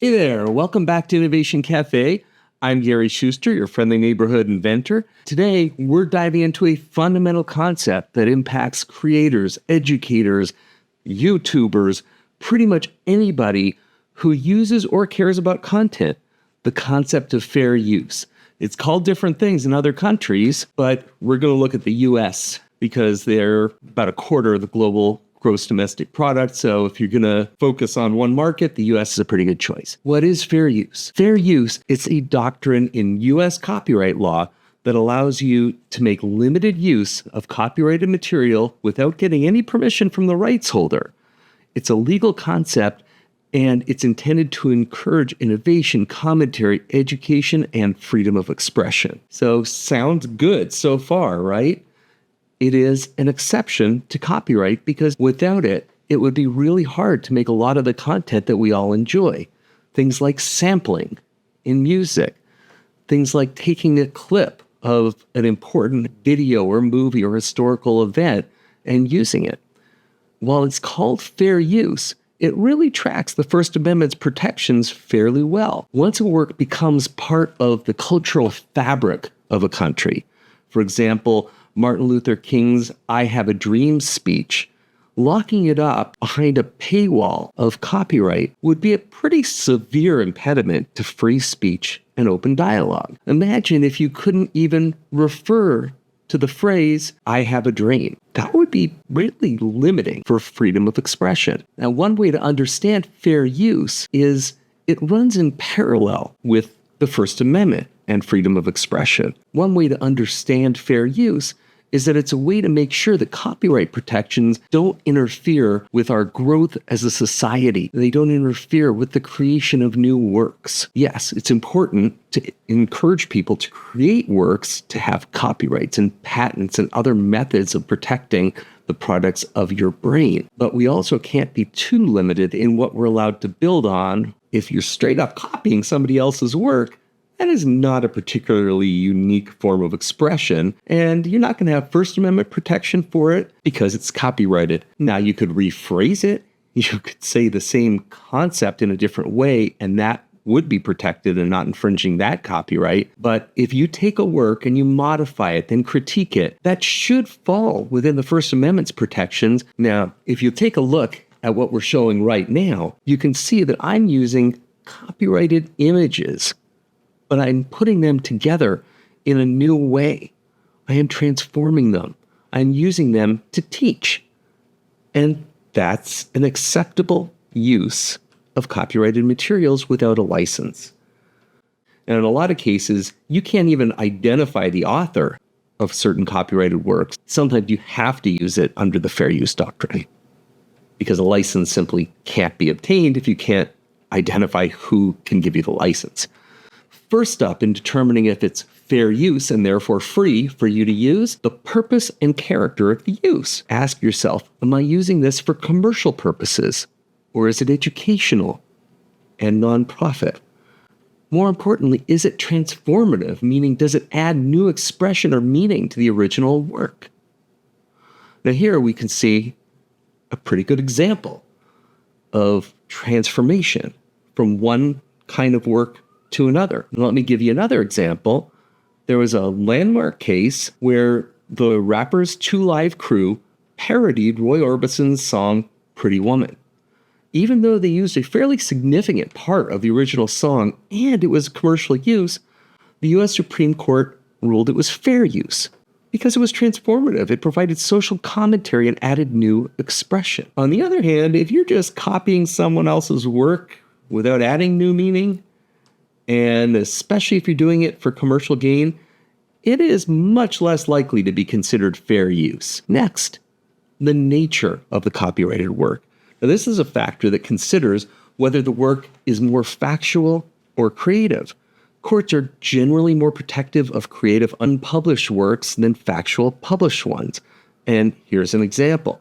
Hey there, welcome back to Innovation Cafe. I'm Gary Schuster, your friendly neighborhood inventor. Today, we're diving into a fundamental concept that impacts creators, educators, YouTubers, pretty much anybody who uses or cares about content, the concept of fair use. It's called different things in other countries, but we're going to look at the US because they're about a quarter of the global gross domestic product. So if you're going to focus on one market, the US is a pretty good choice. What is fair use? Fair use is a doctrine in US copyright law that allows you to make limited use of copyrighted material without getting any permission from the rights holder. It's a legal concept, and it's intended to encourage innovation, commentary, education, and freedom of expression. So sounds good so far, right? It is an exception to copyright because without it, it would be really hard to make a lot of the content that we all enjoy. Things like sampling in music, things like taking a clip of an important video or movie or historical event and using it. While it's called fair use, it really tracks the First Amendment's protections fairly well. Once a work becomes part of the cultural fabric of a country, for example, Martin Luther King's I Have a Dream speech, locking it up behind a paywall of copyright would be a pretty severe impediment to free speech and open dialogue. Imagine if you couldn't even refer to the phrase, I have a dream. That would be really limiting for freedom of expression. Now, one way to understand fair use is it runs in parallel with the First Amendment and freedom of expression. One way to understand fair use is that it's a way to make sure that copyright protections don't interfere with our growth as a society. They don't interfere with the creation of new works. Yes, it's important to encourage people to create works to have copyrights and patents and other methods of protecting the products of your brain. But we also can't be too limited in what we're allowed to build on. If you're straight up copying somebody else's work, that is not a particularly unique form of expression, and you're not going to have First Amendment protection for it because it's copyrighted. Now, you could rephrase it. You could say the same concept in a different way, and that would be protected and not infringing that copyright. But if you take a work and you modify it, then critique it, that should fall within the First Amendment's protections. Now, if you take a look at what we're showing right now, you can see that I'm using copyrighted images, but I'm putting them together in a new way. I am transforming them. I'm using them to teach. And that's an acceptable use of copyrighted materials without a license. And in a lot of cases, you can't even identify the author of certain copyrighted works. Sometimes you have to use it under the fair use doctrine because a license simply can't be obtained if you can't identify who can give you the license. First up, in determining if it's fair use and therefore free for you to use, the purpose and character of the use. Ask yourself, am I using this for commercial purposes, or is it educational and nonprofit? More importantly, is it transformative, meaning does it add new expression or meaning to the original work? Now here we can see a pretty good example of transformation from one kind of work to another. And let me give you another example. There was a landmark case where the Rappers 2 Live Crew parodied Roy Orbison's song Pretty Woman. Even though they used a fairly significant part of the original song and it was commercial use, the US Supreme Court ruled it was fair use because it was transformative. It provided social commentary and added new expression. On the other hand, if you're just copying someone else's work without adding new meaning, and especially if you're doing it for commercial gain, it is much less likely to be considered fair use. Next, the nature of the copyrighted work. Now, this is a factor that considers whether the work is more factual or creative. Courts are generally more protective of creative unpublished works than factual published ones. And here's an example.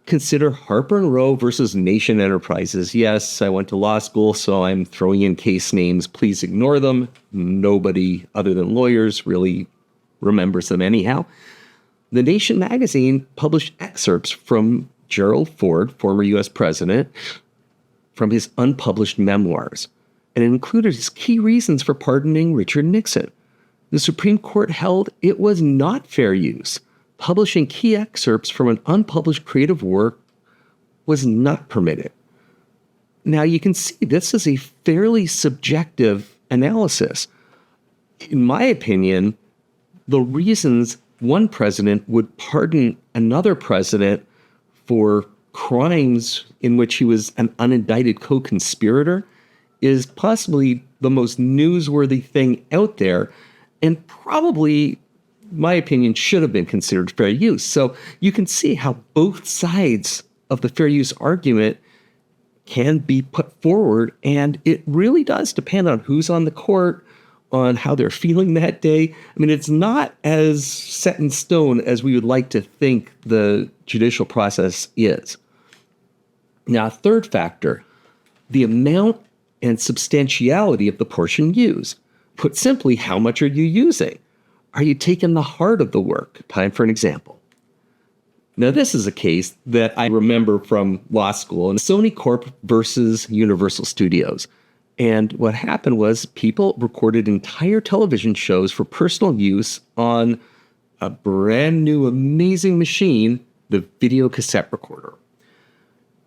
Consider Harper & Row versus Nation Enterprises. Yes, I went to law school, so I'm throwing in case names. Please ignore them. Nobody other than lawyers really remembers them anyhow. The Nation magazine published excerpts from Gerald Ford, former U.S. president, from his unpublished memoirs. and it included his key reasons for pardoning Richard Nixon. The Supreme Court held it was not fair use. Publishing key excerpts from an unpublished creative work was not permitted. Now, you can see this is a fairly subjective analysis. In my opinion, the reasons one president would pardon another president for crimes in which he was an unindicted co-conspirator is possibly the most newsworthy thing out there, and probably, my opinion, should have been considered fair use. So you can see how both sides of the fair use argument can be put forward, and it really does depend on who's on the court, on how they're feeling that day. I mean, it's not as set in stone as we would like to think the judicial process is. Now, a third factor, the amount and substantiality of the portion used. Put simply, how much are you using? Are you taking the heart of the work? Time for an example. Now, this is a case that I remember from law school in Sony Corp versus Universal Studios. And what happened was people recorded entire television shows for personal use on a brand new, amazing machine, the video cassette recorder.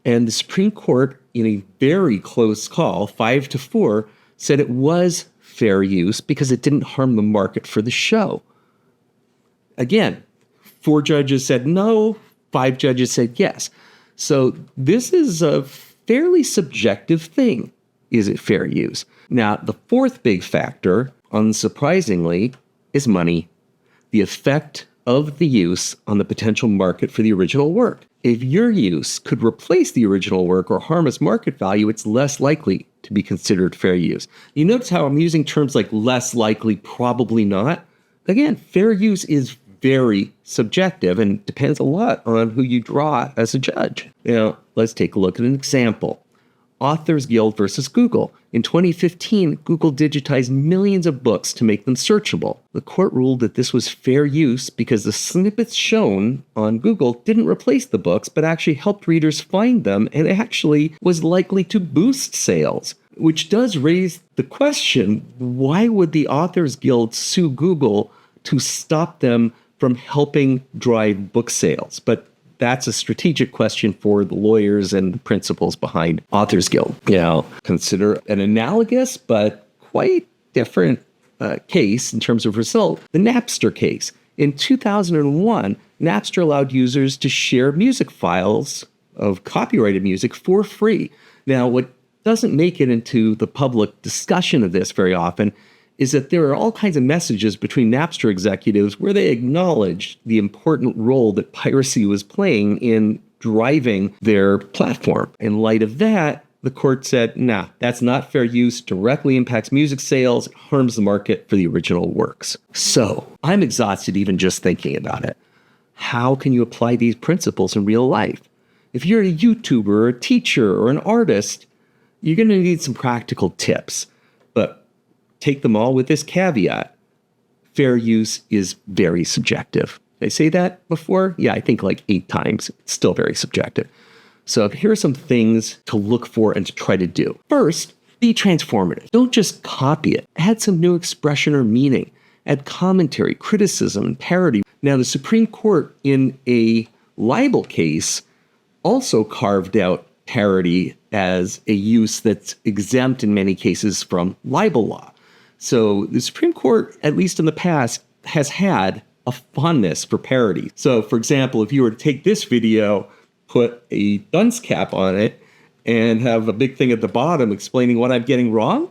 And the Supreme Court, in a very close call, 5-4, said it was fair use because it didn't harm the market for the show. Again, 4 judges said no, 5 judges said yes. So this is a fairly subjective thing. Is it fair use? Now, the fourth big factor, unsurprisingly, is money. The effect of the use on the potential market for the original work. If your use could replace the original work or harm its market value, it's less likely to be considered fair use. You notice how I'm using terms like less likely, probably not? Again, fair use is very subjective and depends a lot on who you draw as a judge. Now, let's take a look at an example. Authors Guild versus Google. In 2015, Google digitized millions of books to make them searchable. The court ruled that this was fair use because the snippets shown on Google didn't replace the books, but actually helped readers find them and actually was likely to boost sales. Which does raise the question, why would the Authors Guild sue Google to stop them from helping drive book sales? But that's a strategic question for the lawyers and the principals behind Authors Guild. Now, consider an analogous but quite different case in terms of result, the Napster case. In 2001, Napster allowed users to share music files of copyrighted music for free. Now, what doesn't make it into the public discussion of this very often is that there are all kinds of messages between Napster executives where they acknowledge the important role that piracy was playing in driving their platform. In light of that, the court said, nah, that's not fair use, directly impacts music sales, it harms the market for the original works. So I'm exhausted even just thinking about it. How can you apply these principles in real life? If you're a YouTuber or a teacher or an artist, you're going to need some practical tips. But take them all with this caveat. Fair use is very subjective. Did I say that before? Yeah, I think like 8 times. It's still very subjective. So here are some things to look for and to try to do. First, be transformative. Don't just copy it. Add some new expression or meaning. Add commentary, criticism, and parody. Now, the Supreme Court in a libel case also carved out parody as a use that's exempt in many cases from libel law. So the Supreme Court, at least in the past, has had a fondness for parody. So, for example, if you were to take this video, put a dunce cap on it, and have a big thing at the bottom explaining what I'm getting wrong,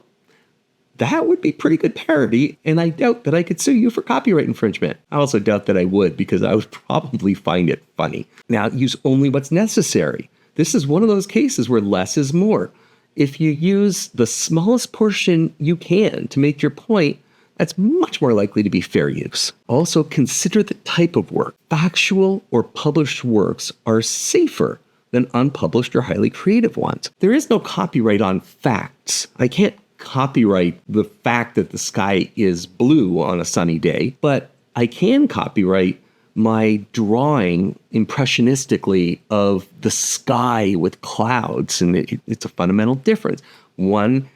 that would be pretty good parody, and I doubt that I could sue you for copyright infringement. I also doubt that I would, because I would probably find it funny. Now, use only what's necessary. This is one of those cases where less is more. If you use the smallest portion you can to make your point, that's much more likely to be fair use. Also, consider the type of work. Factual or published works are safer than unpublished or highly creative ones. There is no copyright on facts. I can't copyright the fact that the sky is blue on a sunny day, but I can copyright my drawing impressionistically of the sky with clouds, and it's a fundamental difference. One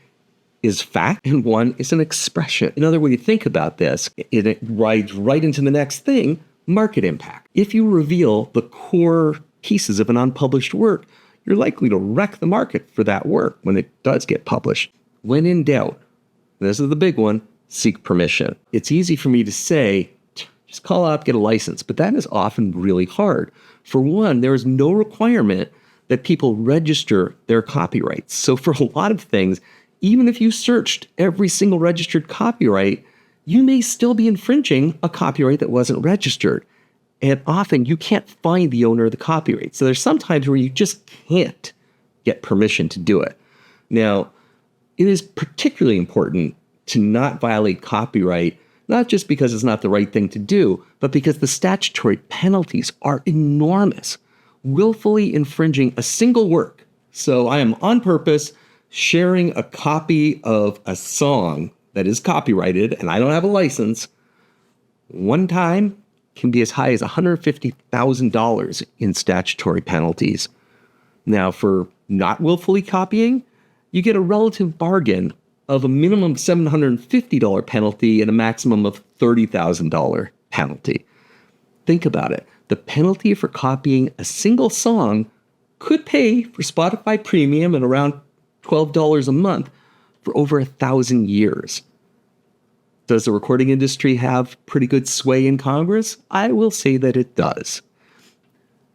is fact and one is an expression. Another way to think about this, it rides right into the next thing, market impact. If you reveal the core pieces of an unpublished work, you're likely to wreck the market for that work when it does get published. When in doubt, this is the big one, seek permission. It's easy for me to say, just call up, get a license, but that is often really hard. For one, there is no requirement that people register their copyrights. So for a lot of things, even if you searched every single registered copyright, you may still be infringing a copyright that wasn't registered. And often you can't find the owner of the copyright. So there's some times where you just can't get permission to do it. Now, it is particularly important to not violate copyright, not just because it's not the right thing to do, but because the statutory penalties are enormous. Willfully infringing a single work. So I am on purpose sharing a copy of a song that is copyrighted and I don't have a license. One time can be as high as $150,000 in statutory penalties. Now, for not willfully copying, you get a relative bargain of a minimum $750 penalty and a maximum of $30,000 penalty. Think about it. The penalty for copying a single song could pay for Spotify Premium at around $12 a month for over 1,000 years. Does the recording industry have pretty good sway in Congress? I will say that it does.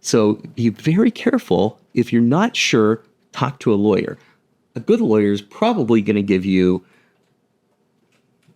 So be very careful. If you're not sure, talk to a lawyer. A good lawyer is probably going to give you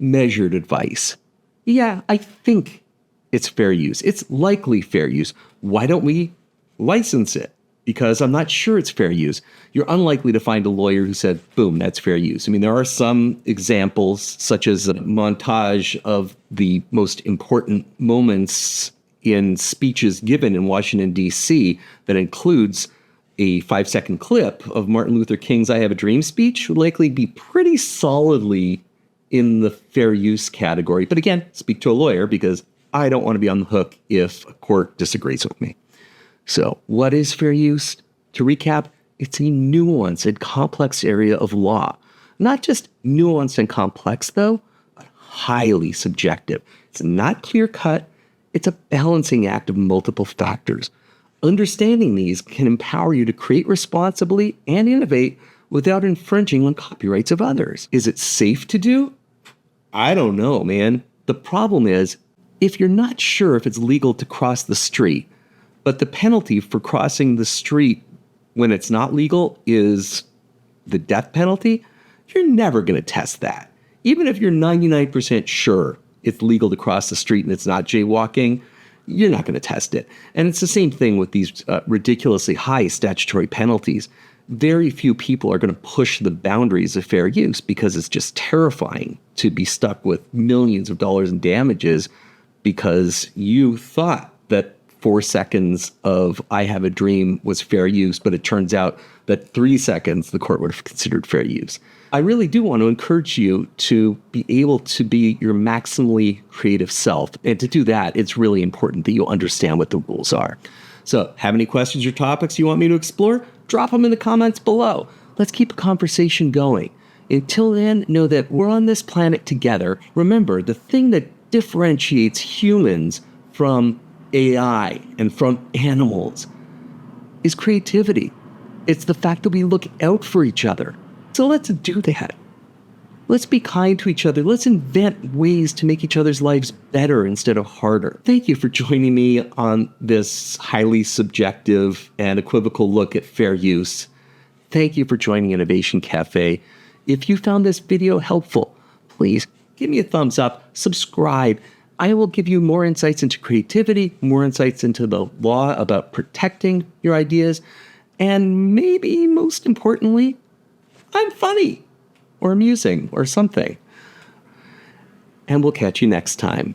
measured advice. Yeah, I think it's fair use. It's likely fair use. Why don't we license it? Because I'm not sure it's fair use. You're unlikely to find a lawyer who said, boom, that's fair use. I mean, there are some examples, such as a montage of the most important moments in speeches given in Washington, D.C., that includes a 5-second clip of Martin Luther King's I Have a Dream speech, would likely be pretty solidly in the fair use category. But again, speak to a lawyer, because I don't want to be on the hook if a court disagrees with me. So what is fair use? To recap, it's a nuanced and complex area of law. Not just nuanced and complex, though, but highly subjective. It's not clear-cut. It's a balancing act of multiple factors. Understanding these can empower you to create responsibly and innovate without infringing on copyrights of others. Is it safe to do? I don't know, man. The problem is, if you're not sure if it's legal to cross the street, but the penalty for crossing the street when it's not legal is the death penalty, you're never going to test that. Even if you're 99% sure it's legal to cross the street and it's not jaywalking, you're not going to test it. And it's the same thing with these ridiculously high statutory penalties. Very few people are going to push the boundaries of fair use because it's just terrifying to be stuck with millions of dollars in damages because you thought that 4 seconds of I Have a Dream was fair use, but it turns out that 3 seconds the court would have considered fair use. I really do want to encourage you to be able to be your maximally creative self. And to do that, it's really important that you understand what the rules are. So, have any questions or topics you want me to explore? Drop them in the comments below. Let's keep a conversation going. Until then, know that we're on this planet together. Remember, the thing that differentiates humans from AI and from animals is creativity. It's the fact that we look out for each other. So let's do that. Let's be kind to each other. Let's invent ways to make each other's lives better instead of harder. Thank you for joining me on this highly subjective and equivocal look at fair use. Thank you for joining Innovation Cafe. If you found this video helpful, please give me a thumbs up, subscribe. I will give you more insights into creativity, more insights into the law about protecting your ideas, and maybe most importantly, I'm funny or amusing or something. And we'll catch you next time.